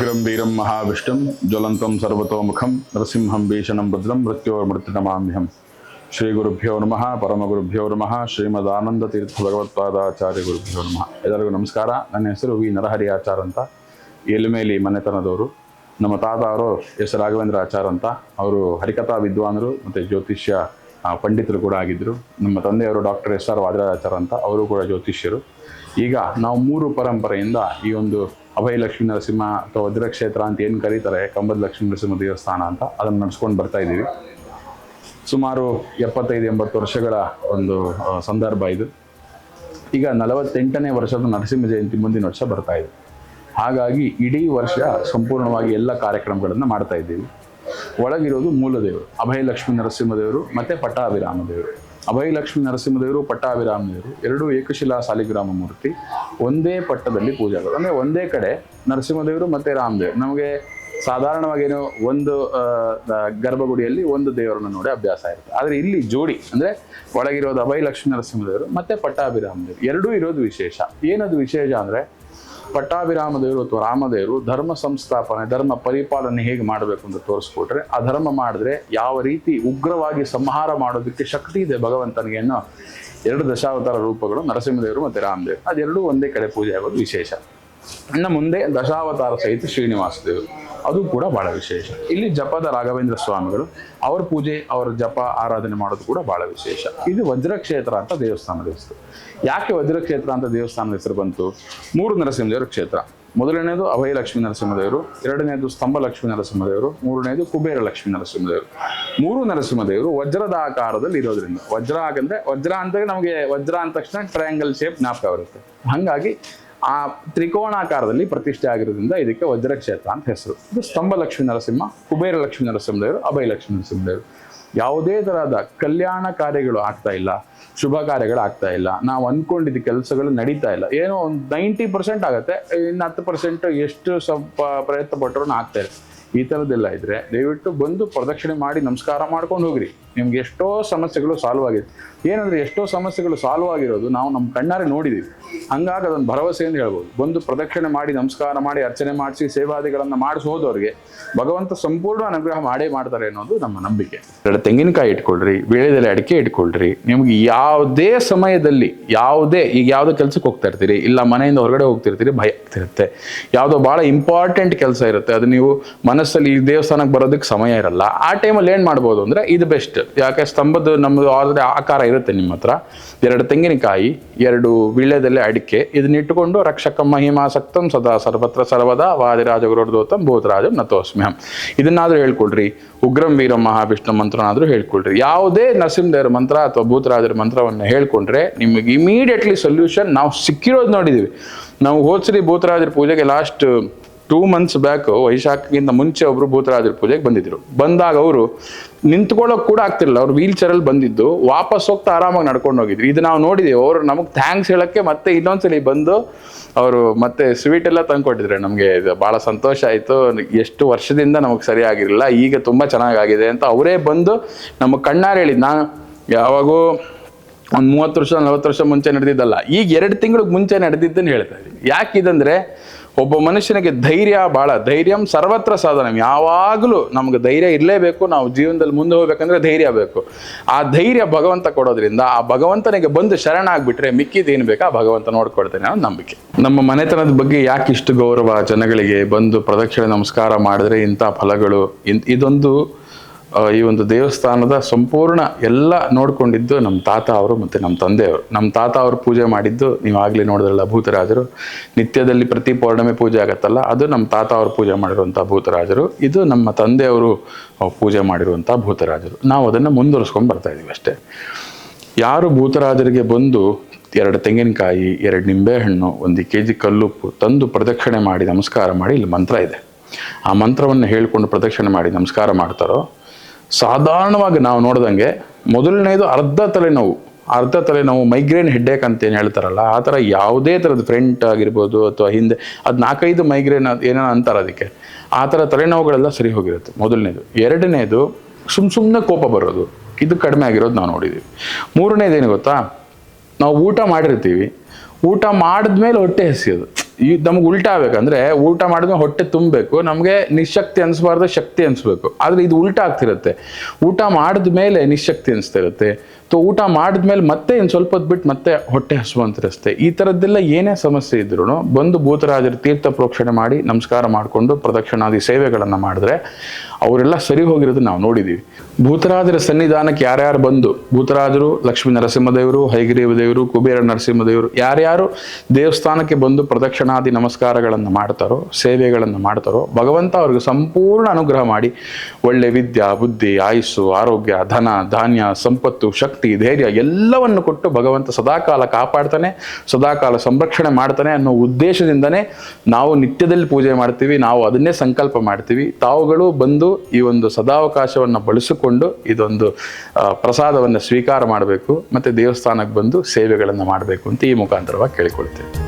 ಉಗ್ರಂ ವೀರಂ ಮಹಾವಿಷ್ಣುಂ ಜ್ವಲಂತಂ ಸರ್ವತೋಮುಖಂ ನರಸಿಂಹಂ ಭೀಷಣಂ ಭದ್ರಂ ಮೃತ್ಯೋರ್ಮೃತ್ಯುನಮಾಮ್ಯಹಂ. ಶ್ರೀ ಗುರುಭ್ಯೋ ನಮಃ ಪರಮಗುರುಭ್ಯೋ ನಮಃ ಶ್ರೀಮದಾನಂದ ತೀರ್ಥ ಭಗವತ್ಪಾದಾಚಾರ್ಯ ಗುರುಭ್ಯೋ ನಮಃ. ಎಲ್ಲರಿಗೂ ನಮಸ್ಕಾರ. ನನ್ನ ಹೆಸರು ವಿ ನರಹರಿ ಆಚಾರ್ ಅಂತ, ಎಲ್ಮೇಲಿ ಮನೆತನದವರು. ನಮ್ಮ ತಾತ ಅವರು ಎಸ್ ರಾಘವೇಂದ್ರ ಆಚಾರ್ ಅಂತ, ಅವರು ಹರಿಕಥಾ ವಿದ್ವಾನರು ಮತ್ತು ಜ್ಯೋತಿಷ್ಯ ಪಂಡಿತರು ಕೂಡ ಆಗಿದ್ದರು. ನಮ್ಮ ತಂದೆಯವರು ಡಾಕ್ಟರ್ ಎಸ್ ಆರ್ ವಾದಿರಾಜಾಚಾರ್ ಅಂತ, ಅವರು ಕೂಡ ಜ್ಯೋತಿಷ್ಯರು. ಈಗ ನಾವು 3 ಪರಂಪರೆಯಿಂದ ಈ ಒಂದು ಅಭಯ ಲಕ್ಷ್ಮೀ ನರಸಿಂಹ ಅಥವಾ ವಜ್ರಕ್ಷೇತ್ರ ಅಂತ ಏನು ಕರೀತಾರೆ, ಕಂಬದ ಲಕ್ಷ್ಮೀ ನರಸಿಂಹ ದೇವಸ್ಥಾನ ಅಂತ, ಅದನ್ನು ನಡೆಸ್ಕೊಂಡು ಬರ್ತಾ ಇದ್ದೀವಿ. ಸುಮಾರು 75-80 ವರ್ಷಗಳ ಒಂದು ಸಂದರ್ಭ ಇದು. ಈಗ 48ನೇ ವರ್ಷದ ನರಸಿಂಹ ಜಯಂತಿ ಮುಂದಿನ ವರ್ಷ ಬರ್ತಾ ಇದೆ. ಹಾಗಾಗಿ ಇಡೀ ವರ್ಷ ಸಂಪೂರ್ಣವಾಗಿ ಎಲ್ಲ ಕಾರ್ಯಕ್ರಮಗಳನ್ನು ಮಾಡ್ತಾ ಇದ್ದೀವಿ. ಒಳಗಿರೋದು ಮೂಲದೇವರು ಅಭಯ ಲಕ್ಷ್ಮೀ ನರಸಿಂಹದೇವರು ಮತ್ತು ಪಟ್ಟಾಭಿರಾಮ ದೇವರು. ಅಭಯ ಲಕ್ಷ್ಮೀ ನರಸಿಂಹದೇವರು, ಪಟ್ಟಾಭಿರಾಮ ದೇವರು ಎರಡೂ ಏಕಶಿಲಾ ಸಾಲಿಗ್ರಾಮ ಮೂರ್ತಿ, ಒಂದೇ ಪಟ್ಟದಲ್ಲಿ ಪೂಜೆ ಆಗೋದು. ಅಂದರೆ ಒಂದೇ ಕಡೆ ನರಸಿಂಹದೇವರು ಮತ್ತು ರಾಮದೇವರು. ನಮಗೆ ಸಾಧಾರಣವಾಗೇನು ಒಂದು ಗರ್ಭಗುಡಿಯಲ್ಲಿ ಒಂದು ದೇವರನ್ನು ನೋಡಿ ಅಭ್ಯಾಸ ಇರುತ್ತೆ. ಆದರೆ ಇಲ್ಲಿ ಜೋಡಿ, ಅಂದರೆ ಒಳಗಿರೋದು ಅಭಯ ಲಕ್ಷ್ಮೀ ನರಸಿಂಹದೇವರು ಮತ್ತು ಪಟ್ಟಾಭಿರಾಮ ದೇವರು ಎರಡೂ ಇರೋದು ವಿಶೇಷ. ಏನದು ವಿಶೇಷ ಅಂದರೆ, ಪಟ್ಟಾಭಿರಾಮ ದೇವರು ಅಥವಾ ರಾಮದೇವರು ಧರ್ಮ ಸಂಸ್ಥಾಪನೆ, ಧರ್ಮ ಪರಿಪಾಲನೆ ಹೇಗೆ ಮಾಡಬೇಕು ಅಂತ ತೋರಿಸ್ಕೊಟ್ರೆ, ಆ ಧರ್ಮ ಮಾಡಿದ್ರೆ ಯಾವ ರೀತಿ ಉಗ್ರವಾಗಿ ಸಂಹಾರ ಮಾಡೋದಕ್ಕೆ ಶಕ್ತಿ ಇದೆ ಭಗವಂತನಿಗೆ ಅನ್ನೋ 2 ದಶಾವತಾರ ರೂಪಗಳು ನರಸಿಂಹದೇವರು ಮತ್ತು ರಾಮದೇವರು. ಅದೆರಡೂ ಒಂದೇ ಕಡೆ ಪೂಜೆ ಆಗೋದು ವಿಶೇಷ. ಇನ್ನು ಮುಂದೆ ದಶಾವತಾರ ಸಹಿತ ಶ್ರೀನಿವಾಸ ದೇವರು, ಅದು ಕೂಡ ಬಹಳ ವಿಶೇಷ. ಇಲ್ಲಿ ಜಪದ ರಾಘವೇಂದ್ರ ಸ್ವಾಮಿಗಳು, ಅವ್ರ ಪೂಜೆ, ಅವರ ಜಪ ಆರಾಧನೆ ಮಾಡೋದು ಕೂಡ ಬಹಳ ವಿಶೇಷ. ಇದು ವಜ್ರಕ್ಷೇತ್ರ ಅಂತ ದೇವಸ್ಥಾನದ ಹೆಸರು. ಯಾಕೆ ವಜ್ರಕ್ಷೇತ್ರ ಅಂತ ದೇವಸ್ಥಾನದ ಹೆಸರು ಬಂತು? 3 ನರಸಿಂಹದೇವರ ಕ್ಷೇತ್ರ. ಮೊದಲನೇದು ಅಭಯ ಲಕ್ಷ್ಮೀ ನರಸಿಂಹದೇವರು, ಎರಡನೇದು ಸ್ತಂಭ ಲಕ್ಷ್ಮೀ ನರಸಿಂಹದೇವರು, ಮೂರನೇದು ಕುಬೇರ ಲಕ್ಷ್ಮೀ ನರಸಿಂಹದೇವರು. 3 ನರಸಿಂಹದೇವರು ವಜ್ರದ ಆಕಾರದಲ್ಲಿ ಇರೋದ್ರಿಂದ, ವಜ್ರ ಹಾಗಂದ್ರೆ ವಜ್ರ ಅಂತ ನಮಗೆ ವಜ್ರ ಅಂದ ತಕ್ಷಣ ಟ್ರಯಾಂಗಲ್ ಶೇಪ್ ಜ್ಞಾಪಕ ಬರುತ್ತೆ. ಹಾಗಾಗಿ ಆ ತ್ರಿಕೋಣಾಕಾರದಲ್ಲಿ ಪ್ರತಿಷ್ಠೆ ಆಗಿರೋದ್ರಿಂದ ಇದಕ್ಕೆ ವಜ್ರಕ್ಷೇತ್ರ ಅಂತ ಹೆಸರು. ಇದು ಸ್ತಂಭ ಲಕ್ಷ್ಮೀ ನರಸಿಂಹ, ಕುಬೇರ ಲಕ್ಷ್ಮೀ ನರಸಿಂಹದೇವರು, ಅಭಯ ಲಕ್ಷ್ಮೀ ನರಸಿಂಹದೇವರು. ಯಾವುದೇ ತರಹದ ಕಲ್ಯಾಣ ಕಾರ್ಯಗಳು ಆಗ್ತಾ ಇಲ್ಲ, ಶುಭ ಕಾರ್ಯಗಳು ಆಗ್ತಾ ಇಲ್ಲ, ನಾವು ಅಂದ್ಕೊಂಡಿದ್ದ ಕೆಲಸಗಳು ನಡೀತಾ ಇಲ್ಲ. ಏನೋ ಒಂದು 90% ಆಗುತ್ತೆ, ಇನ್ನು 10% ಎಷ್ಟು ಸ್ವಲ್ಪ ಪ್ರಯತ್ನ ಪಟ್ಟರು ಆಗ್ತಾ ಇಲ್ಲ. ಈ ಥರದ್ದೆಲ್ಲ ಇದ್ರೆ ದಯವಿಟ್ಟು ಬಂದು ಪ್ರದಕ್ಷಿಣೆ ಮಾಡಿ ನಮಸ್ಕಾರ ಮಾಡ್ಕೊಂಡು ಹೋಗ್ರಿ. ನಿಮ್ಗೆ ಎಷ್ಟೋ ಸಮಸ್ಯೆಗಳು ಸಾಲ್ವ್ ಆಗಿದೆ. ಏನಂದ್ರೆ ಎಷ್ಟೋ ಸಮಸ್ಯೆಗಳು ಸಾಲ್ವ್ ಆಗಿರೋದು ನಾವು ನಮ್ಮ ಕಣ್ಣಾರೆ ನೋಡಿದ್ದೀವಿ. ಹಂಗಾಗಿ ಅದೊಂದು ಭರವಸೆ ಅಂತ ಹೇಳ್ಬೋದು. ಬಂದು ಪ್ರದಕ್ಷಿಣೆ ಮಾಡಿ ನಮಸ್ಕಾರ ಮಾಡಿ ಅರ್ಚನೆ ಮಾಡಿಸಿ ಸೇವಾದಿಗಳನ್ನು ಮಾಡಿಸಿ ಹೋದವ್ರಿಗೆ ಭಗವಂತ ಸಂಪೂರ್ಣ ಅನುಗ್ರಹ ಮಾಡೇ ಮಾಡ್ತಾರೆ ಅನ್ನೋದು ನಮ್ಮ ನಂಬಿಕೆ. 2 ತೆಂಗಿನಕಾಯಿ ಇಟ್ಕೊಳ್ರಿ, ವೀಳ್ಯದೆಲೆ ಅಡಿಕೆ ಇಟ್ಕೊಳ್ರಿ. ನಿಮ್ಗೆ ಯಾವುದೇ ಸಮಯದಲ್ಲಿ ಈಗ ಯಾವುದೋ ಕೆಲ್ಸಕ್ಕೆ ಹೋಗ್ತಾ ಇರ್ತೀರಿ, ಇಲ್ಲ ಮನೆಯಿಂದ ಹೊರಗಡೆ ಹೋಗ್ತಿರ್ತೀರಿ, ಭಯ ಆಗ್ತಿರುತ್ತೆ, ಯಾವುದೋ ಭಾಳ ಇಂಪಾರ್ಟೆಂಟ್ ಕೆಲಸ ಇರುತ್ತೆ, ಅದು ನೀವು ಮನಸ್ಸಲ್ಲಿ ಈ ದೇವಸ್ಥಾನಕ್ಕೆ ಬರೋದಕ್ಕೆ ಸಮಯ ಇರಲ್ಲ. ಆ ಟೈಮಲ್ಲಿ ಏನು ಮಾಡ್ಬೋದು ಅಂದರೆ ಇದು ಬೆಸ್ಟ್. ಯಾಕೆ ಸ್ತಂಭದ ನಮ್ಮದು ಆಲ್ರೆಡಿ ಆಕಾರ ಇರುತ್ತೆ ನಿಮ್ಮ ಹತ್ರ. 2 ತೆಂಗಿನಕಾಯಿ, 2 ವೀಳ್ಯದೆಲೆ ಅಡಿಕೆ, ಇದನ್ನ ಇಟ್ಟುಕೊಂಡು ರಕ್ಷಕ ಮಹಿಮಾಸಕ್ತಂ ಸದಾ ಸರ್ವತ್ರ ಸರ್ವದಾ ವಾದಿರಾಜ ಗುರುರ್ದೋತಂ ಭೂತರಾಜಂ ನತೋಸ್ಮ್ಯಹಂ ಇದನ್ನಾದ್ರೂ ಹೇಳ್ಕೊಳ್ರಿ. ಉಗ್ರಂ ವೀರಂ ಮಹಾವಿಷ್ಣು ಮಂತ್ರನಾದ್ರೂ ಹೇಳ್ಕೊಳ್ರಿ. ಯಾವುದೇ ನರಸಿಂಹದೇವರ ಮಂತ್ರ ಅಥವಾ ಭೂತರಾಜರ ಮಂತ್ರವನ್ನು ಹೇಳ್ಕೊಂಡ್ರೆ ನಿಮಗೆ ಇಮಿಡಿಯೇಟ್ಲಿ ಸೊಲ್ಯೂಷನ್ ನಾವು ಸಿಕ್ಕಿರೋದು ನೋಡಿದ್ದೀವಿ. ನಾವು ಹೋದ್ಸರಿ ಭೂತರಾಜರ ಪೂಜೆಗೆ ಲಾಸ್ಟ್ 2 months ಬ್ಯಾಕ್, ವೈಶಾಖಕ್ಕಿಂತ ಮುಂಚೆ ಒಬ್ರು ಭೂತರಾಜರ ಪೂಜೆಗೆ ಬಂದಿದ್ರು. ಬಂದಾಗ ಅವರು ನಿಂತ್ಕೊಳ್ಳೋಕೆ ಕೂಡ ಆಗ್ತಿರಲಿಲ್ಲ. ಅವ್ರು ವೀಲ್ ಚೇರಲ್ಲಿ ಬಂದಿದ್ದು ವಾಪಸ್ ಹೋಗ್ತಾ ಆರಾಮಾಗಿ ನಡ್ಕೊಂಡು ಹೋಗಿದ್ರು. ಇದು ನಾವು ನೋಡಿದ್ದೀವಿ. ಅವರು ನಮಗೆ ಥ್ಯಾಂಕ್ಸ್ ಹೇಳೋಕ್ಕೆ ಮತ್ತೆ ಇನ್ನೊಂದ್ಸಲಿ ಬಂದು ಅವರು ಮತ್ತೆ ಸ್ವೀಟ್ ಎಲ್ಲ ತಂದ್ಕೊಟ್ಟಿದ್ರೆ ನಮಗೆ ಇದು ಭಾಳ ಸಂತೋಷ ಆಯಿತು. ಎಷ್ಟು ವರ್ಷದಿಂದ ನಮಗೆ ಸರಿಯಾಗಿರಲಿಲ್ಲ, ಈಗ ತುಂಬ ಚೆನ್ನಾಗಾಗಿದೆ ಅಂತ ಅವರೇ ಬಂದು ನಮಗೆ ಕಣ್ಣಾರೆ ಹೇಳಿದ್ದು. ನಾನು ಯಾವಾಗೂ ಒಂದು 30 ವರ್ಷ 40 ವರ್ಷ ಮುಂಚೆ ನಡೆದಿದ್ದಲ್ಲ, ಈಗ 2 ತಿಂಗಳಿಗೆ ಮುಂಚೆ ನಡೆದಿದ್ದನ್ನು ಹೇಳ್ತಾ ಇದ್ದೀನಿ. ಯಾಕಿದಂದರೆ, ಒಬ್ಬ ಮನುಷ್ಯನಿಗೆ ಧೈರ್ಯಂ ಸರ್ವತ್ರ ಸಾಧನ. ಯಾವಾಗಲೂ ನಮ್ಗೆ ಧೈರ್ಯ ಇರಲೇಬೇಕು. ನಾವು ಜೀವನದಲ್ಲಿ ಮುಂದೆ ಹೋಗ್ಬೇಕಂದ್ರೆ ಧೈರ್ಯ ಬೇಕು. ಆ ಧೈರ್ಯ ಭಗವಂತ ಕೊಡೋದ್ರಿಂದ ಆ ಭಗವಂತನಿಗೆ ಬಂದು ಶರಣಾಗ್ಬಿಟ್ರೆ ಮಿಕ್ಕಿದೇನು ಬೇಕಾ ಭಗವಂತ ನೋಡ್ಕೊಳ್ತೇನೆ ಅನ್ನೋ ನಂಬಿಕೆ. ನಮ್ಮ ಮನೆತನದ ಬಗ್ಗೆ ಯಾಕೆ ಇಷ್ಟು ಗೌರವ ಜನಗಳಿಗೆ? ಬಂದು ಪ್ರದಕ್ಷಿಣೆ ನಮಸ್ಕಾರ ಮಾಡಿದ್ರೆ ಇಂಥ ಫಲಗಳು. ಇದೊಂದು ಈ ಒಂದು ದೇವಸ್ಥಾನದ ಸಂಪೂರ್ಣ ಎಲ್ಲ ನೋಡ್ಕೊಂಡಿದ್ದು ನಮ್ಮ ತಾತ ಅವರು ಮತ್ತು ನಮ್ಮ ತಂದೆಯವರು. ನಮ್ಮ ತಾತ ಅವರು ಪೂಜೆ ಮಾಡಿದ್ದು ನೀವು ಆಗಲೇ ನೋಡಿದ್ರಲ್ಲ, ಭೂತರಾಜರು. ನಿತ್ಯದಲ್ಲಿ ಪ್ರತಿ ಪೌರ್ಣಮಿ ಪೂಜೆ ಆಗತ್ತಲ್ಲ, ಅದು ನಮ್ಮ ತಾತ ಅವರು ಪೂಜೆ ಮಾಡಿರುವಂಥ ಭೂತರಾಜರು. ಇದು ನಮ್ಮ ತಂದೆಯವರು ಪೂಜೆ ಮಾಡಿರುವಂಥ ಭೂತರಾಜರು. ನಾವು ಅದನ್ನು ಮುಂದುವರಿಸ್ಕೊಂಡು ಬರ್ತಾ ಇದ್ದೀವಿ ಅಷ್ಟೇ. ಯಾರು ಭೂತರಾಜರಿಗೆ ಬಂದು 2 ತೆಂಗಿನಕಾಯಿ, 2 ನಿಂಬೆಹಣ್ಣು, 1 kg ಕಲ್ಲುಪ್ಪು ತಂದು ಪ್ರದಕ್ಷಿಣೆ ಮಾಡಿ ನಮಸ್ಕಾರ ಮಾಡಿ, ಇಲ್ಲಿ ಮಂತ್ರ ಇದೆ, ಆ ಮಂತ್ರವನ್ನು ಹೇಳ್ಕೊಂಡು ಪ್ರದಕ್ಷಿಣೆ ಮಾಡಿ ನಮಸ್ಕಾರ ಮಾಡ್ತಾರೋ, ಸಾಧಾರಣವಾಗಿ ನಾವು ನೋಡ್ದಂಗೆ ಮೊದಲನೇದು ಅರ್ಧ ತಲೆನೋವು ಮೈಗ್ರೇನ್ ಹೆಡ್ಡೇಕ್ ಅಂತ ಏನು ಹೇಳ್ತಾರಲ್ಲ, ಆ ಥರ ಯಾವುದೇ ಥರದ ಫ್ರಂಟ್ ಆಗಿರ್ಬೋದು ಅಥವಾ ಹಿಂದೆ, ಅದು 4-5 ಮೈಗ್ರೇನ್ ಏನೋ ಅಂತಾರೆ ಅದಕ್ಕೆ, ಆ ಥರ ತಲೆನೋವುಗಳೆಲ್ಲ ಸರಿ ಹೋಗಿರುತ್ತೆ ಮೊದಲನೇದು. ಎರಡನೇದು ಸುಮ್ಮನೆ ಕೋಪ ಬರೋದು, ಇದು ಕಡಿಮೆ ಆಗಿರೋದು ನಾವು ನೋಡಿದ್ದೀವಿ. ಮೂರನೇದೇನು ಗೊತ್ತಾ, ನಾವು ಊಟ ಮಾಡಿರ್ತೀವಿ, ಊಟ ಮಾಡಿದ್ಮೇಲೆ ಹೊಟ್ಟೆ ಹಸಿಯೋದು. ನಮ್ಗೆ ಉಲ್ಟಾ ಆಗ್ಬೇಕಂದ್ರೆ ಊಟ ಮಾಡಿದ್ಮೇಲೆ ಹೊಟ್ಟೆ ತುಂಬಬೇಕು, ನಮಗೆ ನಿಶಕ್ತಿ ಅನಿಸ್ಬಾರ್ದು, ಶಕ್ತಿ ಅನಿಸ್ಬೇಕು. ಆದರೆ ಇದು ಉಲ್ಟಾ ಆಗ್ತಿರುತ್ತೆ. ಊಟ ಮಾಡಿದ ಮೇಲೆ ನಿಶಕ್ತಿ ಅನಿಸ್ತಾ ಇರುತ್ತೆ, ಊಟ ಮಾಡಿದ್ಮೇಲೆ ಮತ್ತೆ ಇನ್ನು ಸ್ವಲ್ಪ ಹೊತ್ತು ಬಿಟ್ಟು ಮತ್ತೆ ಹೊಟ್ಟೆ ಹಸುವಂತಿರುತ್ತೆ. ಈ ಥರದ್ದೆಲ್ಲ ಏನೇ ಸಮಸ್ಯೆ ಇದ್ರೂ ಬಂದು ಭೂತರಾಜರ ತೀರ್ಥ ಪ್ರೋಕ್ಷಣೆ ಮಾಡಿ ನಮಸ್ಕಾರ ಮಾಡಿಕೊಂಡು ಪ್ರದಕ್ಷಿಣಾದಿ ಸೇವೆಗಳನ್ನು ಮಾಡಿದ್ರೆ ಅವರೆಲ್ಲ ಸರಿ ಹೋಗಿರೋದನ್ನ ನಾವು ನೋಡಿದ್ದೀವಿ. ಭೂತರಾಜರ ಸನ್ನಿಧಾನಕ್ಕೆ ಯಾರ್ಯಾರು ಬಂದು, ಭೂತರಾಜರು, ಲಕ್ಷ್ಮೀ ನರಸಿಂಹದೇವರು, ಹಯಗ್ರೀವ ದೇವರು, ಕುಬೇರ ನರಸಿಂಹದೇವರು, ಯಾರ್ಯಾರು ದೇವಸ್ಥಾನಕ್ಕೆ ಬಂದು ಪ್ರದಕ್ಷಿಣಾದಿ ನಮಸ್ಕಾರಗಳನ್ನು ಮಾಡ್ತಾರೋ, ಸೇವೆಗಳನ್ನು ಮಾಡ್ತಾರೋ, ಭಗವಂತ ಅವ್ರಿಗೆ ಸಂಪೂರ್ಣ ಅನುಗ್ರಹ ಮಾಡಿ ಒಳ್ಳೆ ವಿದ್ಯಾ, ಬುದ್ಧಿ, ಆಯುಸ್ಸು, ಆರೋಗ್ಯ, ಧನ, ಧಾನ್ಯ, ಸಂಪತ್ತು, ಶಕ್ತಿ, ಧೈರ್ಯ ಎಲ್ಲವನ್ನು ಕೊಟ್ಟು ಭಗವಂತ ಸದಾಕಾಲ ಕಾಪಾಡ್ತಾನೆ, ಸದಾಕಾಲ ಸಂರಕ್ಷಣೆ ಮಾಡ್ತಾನೆ ಅನ್ನೋ ಉದ್ದೇಶದಿಂದನೇ ನಾವು ನಿತ್ಯದಲ್ಲಿ ಪೂಜೆ ಮಾಡ್ತೀವಿ. ನಾವು ಅದನ್ನೇ ಸಂಕಲ್ಪ ಮಾಡ್ತೀವಿ. ತಾವುಗಳು ಬಂದು ಈ ಒಂದು ಸದಾವಕಾಶವನ್ನು ಬಳಸಿಕೊಂಡು ಇದೊಂದು ಪ್ರಸಾದವನ್ನು ಸ್ವೀಕಾರ ಮಾಡಬೇಕು, ಮತ್ತೆ ದೇವಸ್ಥಾನಕ್ಕೆ ಬಂದು ಸೇವೆಗಳನ್ನು ಮಾಡಬೇಕು ಅಂತ ಈ ಮುಖಾಂತರವಾಗಿ ಕೇಳಿಕೊಳ್ತೇವೆ.